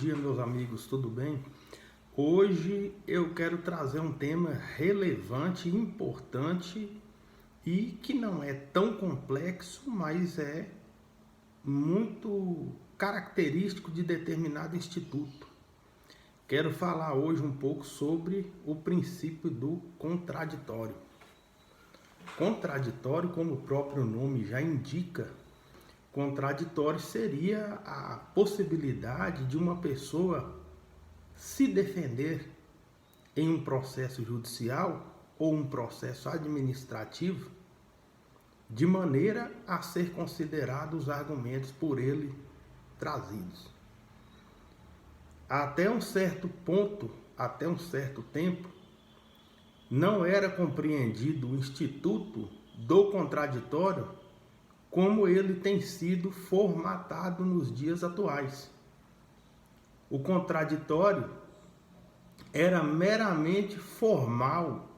dia, meus amigos, tudo bem? Hoje eu quero trazer um tema relevante, importante e que não é tão complexo, mas é muito característico de determinado instituto. Quero falar hoje um pouco sobre o princípio do contraditório. Contraditório, como o próprio nome já indica, contraditório seria a possibilidade de uma pessoa se defender em um processo judicial ou um processo administrativo de maneira a ser considerados os argumentos por ele trazidos. Até um certo ponto, até um certo tempo, não era compreendido o instituto do contraditório como ele tem sido formatado nos dias atuais. O contraditório era meramente formal,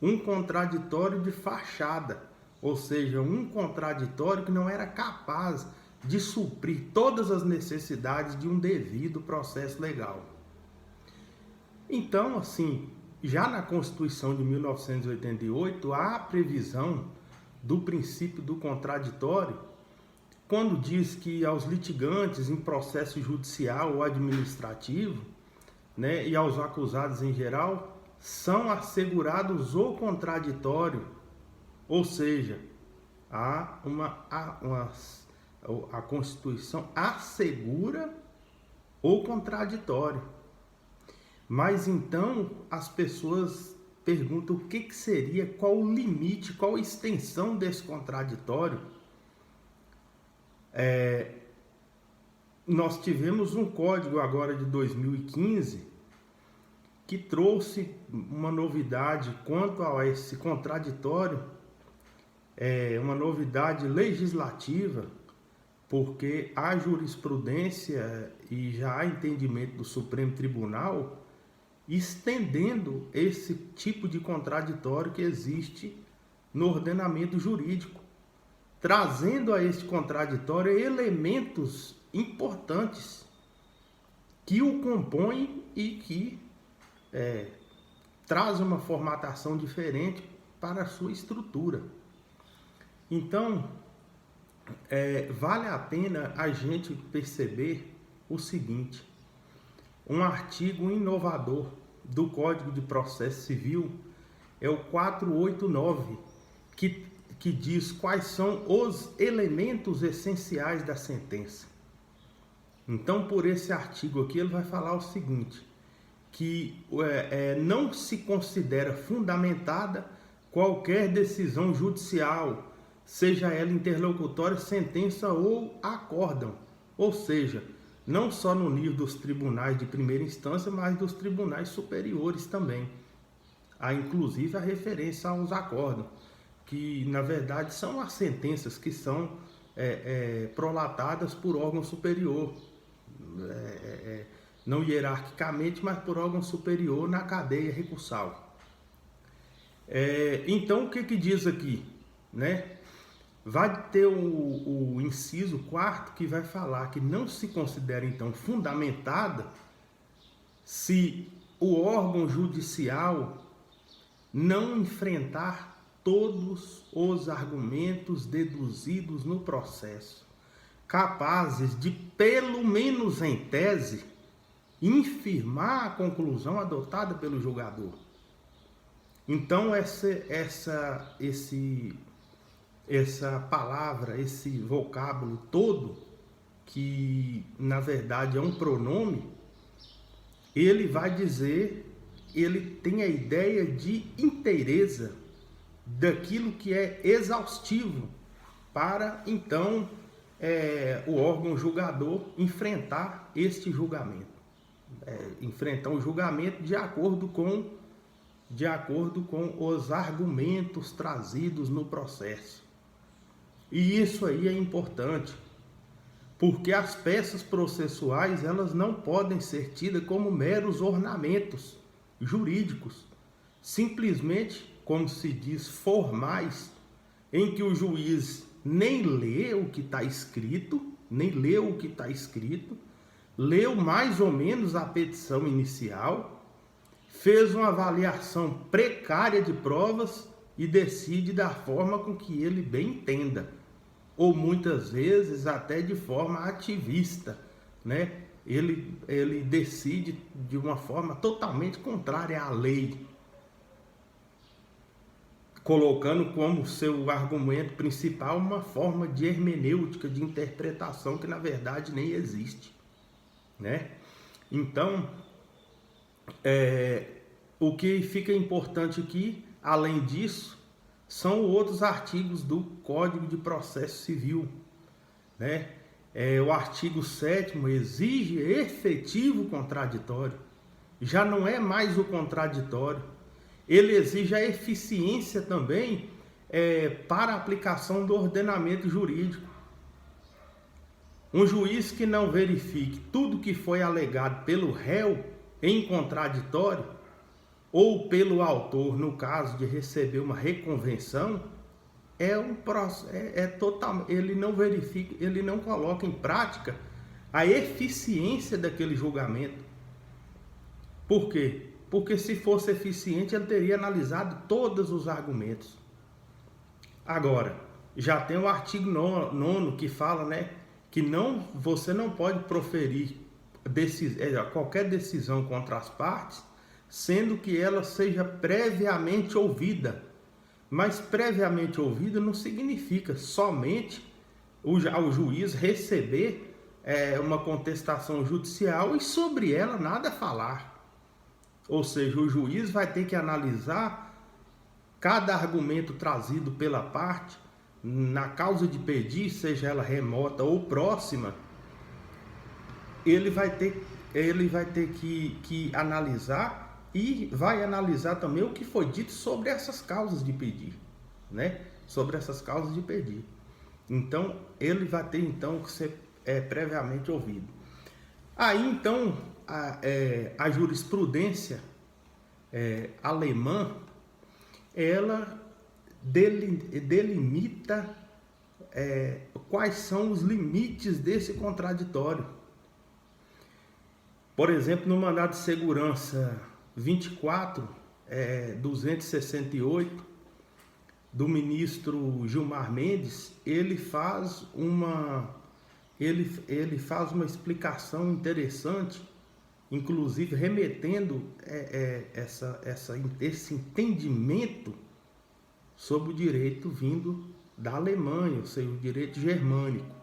um contraditório de fachada, ou seja, um contraditório que não era capaz de suprir todas as necessidades de um devido processo legal. Então, assim, já na Constituição de 1988, há a previsão do princípio do contraditório, quando diz que aos litigantes em processo judicial ou administrativo, e aos acusados em geral, são assegurados o contraditório, ou seja, a Constituição assegura o contraditório. Mas então as pessoas perguntam o que seria, qual o limite, qual a extensão desse contraditório. Nós tivemos um código agora de 2015 que trouxe uma novidade quanto a esse contraditório, uma novidade legislativa, porque há jurisprudência e já há entendimento do Supremo Tribunal estendendo esse tipo de contraditório que existe no ordenamento jurídico, trazendo a este contraditório elementos importantes que o compõem e que traz uma formatação diferente para a sua estrutura. Então, vale a pena a gente perceber o seguinte: um artigo inovador do Código de Processo Civil é o 489, que diz quais são os elementos essenciais da sentença. Então, por esse artigo aqui, ele vai falar o seguinte, que não se considera fundamentada qualquer decisão judicial, seja ela interlocutória, sentença ou acórdão, ou seja, não só no nível dos tribunais de primeira instância, mas dos tribunais superiores também. Há inclusive a referência aos acórdãos, que na verdade são as sentenças que são prolatadas por órgão superior, não hierarquicamente, mas por órgão superior na cadeia recursal. Então, o que diz aqui, Vai ter o inciso 4 que vai falar que não se considera então fundamentada se o órgão judicial não enfrentar todos os argumentos deduzidos no processo, capazes de, pelo menos em tese, infirmar a conclusão adotada pelo julgador. Então essa palavra, esse vocábulo todo, que na verdade é um pronome, ele vai dizer, ele tem a ideia de inteireza daquilo que é exaustivo para então o órgão julgador enfrentar este julgamento, enfrentar o julgamento de acordo com os argumentos trazidos no processo. E isso aí é importante, porque as peças processuais, elas não podem ser tidas como meros ornamentos jurídicos, simplesmente, como se diz, formais, em que o juiz nem lê o que está escrito, leu mais ou menos a petição inicial, fez uma avaliação precária de provas e decide da forma com que ele bem entenda, ou muitas vezes até de forma ativista, né? Ele decide de uma forma totalmente contrária à lei, colocando como seu argumento principal uma forma de hermenêutica, de interpretação que na verdade nem existe, né? Então, o que fica importante aqui, além disso, são outros artigos do Código de Processo Civil, né? O artigo 7º exige efetivo contraditório, já não é mais o contraditório, ele exige a eficiência também para a aplicação do ordenamento jurídico. Um juiz que não verifique tudo que foi alegado pelo réu em contraditório, ou pelo autor, no caso de receber uma reconvenção, ele não verifica, ele não coloca em prática a eficiência daquele julgamento. Por quê? Porque se fosse eficiente, ele teria analisado todos os argumentos. Agora, já tem o artigo 9º que fala, né, que você não pode proferir qualquer decisão contra as partes, sendo que ela seja previamente ouvida. Mas previamente ouvida não significa somente o juiz receber uma contestação judicial e sobre ela nada falar. Ou seja, o juiz vai ter que analisar cada argumento trazido pela parte na causa de pedir, seja ela remota ou próxima. Ele vai ter que analisar e vai analisar também o que foi dito sobre essas causas de pedir, né? Sobre essas causas de pedir. Então, ele vai ter então que ser previamente ouvido. Aí, então, a jurisprudência alemã, ela delimita quais são os limites desse contraditório. Por exemplo, no mandado de segurança 24.268 do ministro Gilmar Mendes, ele faz uma explicação interessante, inclusive remetendo esse entendimento sobre o direito vindo da Alemanha, ou seja, o direito germânico.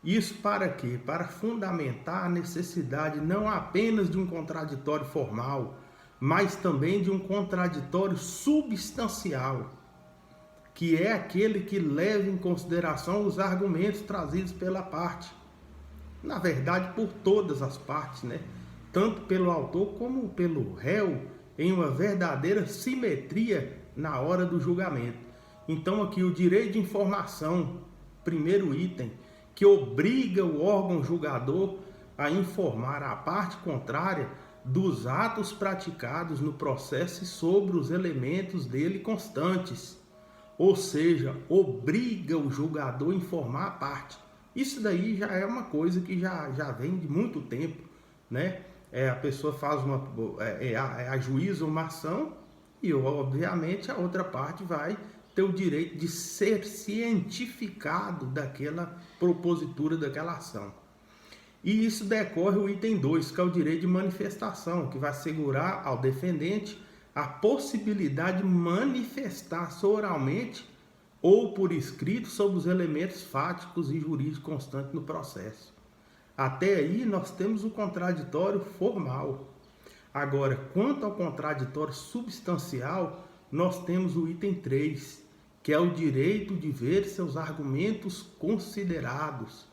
Isso para quê? Para fundamentar a necessidade não apenas de um contraditório formal, mas também de um contraditório substancial, que é aquele que leva em consideração os argumentos trazidos pela parte. Na verdade, por todas as partes, né? Tanto pelo autor como pelo réu, em uma verdadeira simetria na hora do julgamento. Então, aqui o direito de informação, primeiro item, que obriga o órgão julgador a informar a parte contrária dos atos praticados no processo e sobre os elementos dele constantes. Ou seja, obriga o julgador a informar a parte. Isso daí já é uma coisa que já vem de muito tempo, né? A pessoa faz ajuiza uma ação e, obviamente, a outra parte vai ter o direito de ser cientificado daquela propositura daquela ação. E isso decorre o item 2, que é o direito de manifestação, que vai assegurar ao defendente a possibilidade de manifestar-se oralmente ou por escrito sobre os elementos fáticos e jurídicos constantes no processo. Até aí nós temos o contraditório formal. Agora, quanto ao contraditório substancial, nós temos o item 3, que é o direito de ver seus argumentos considerados,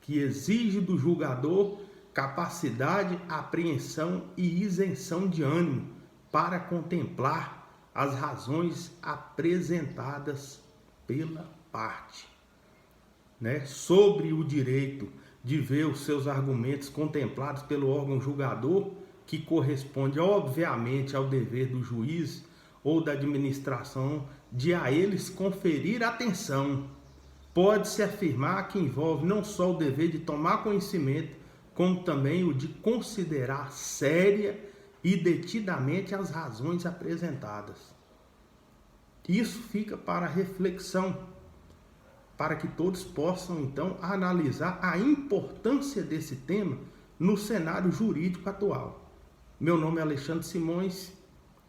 que exige do julgador capacidade, apreensão e isenção de ânimo para contemplar as razões apresentadas pela parte, né? Sobre o direito de ver os seus argumentos contemplados pelo órgão julgador, que corresponde obviamente ao dever do juiz ou da administração de a eles conferir atenção. Pode-se afirmar que envolve não só o dever de tomar conhecimento, como também o de considerar séria e detidamente as razões apresentadas. Isso fica para reflexão, para que todos possam então analisar a importância desse tema no cenário jurídico atual. Meu nome é Alexandre Simões,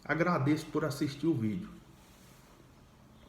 agradeço por assistir o vídeo.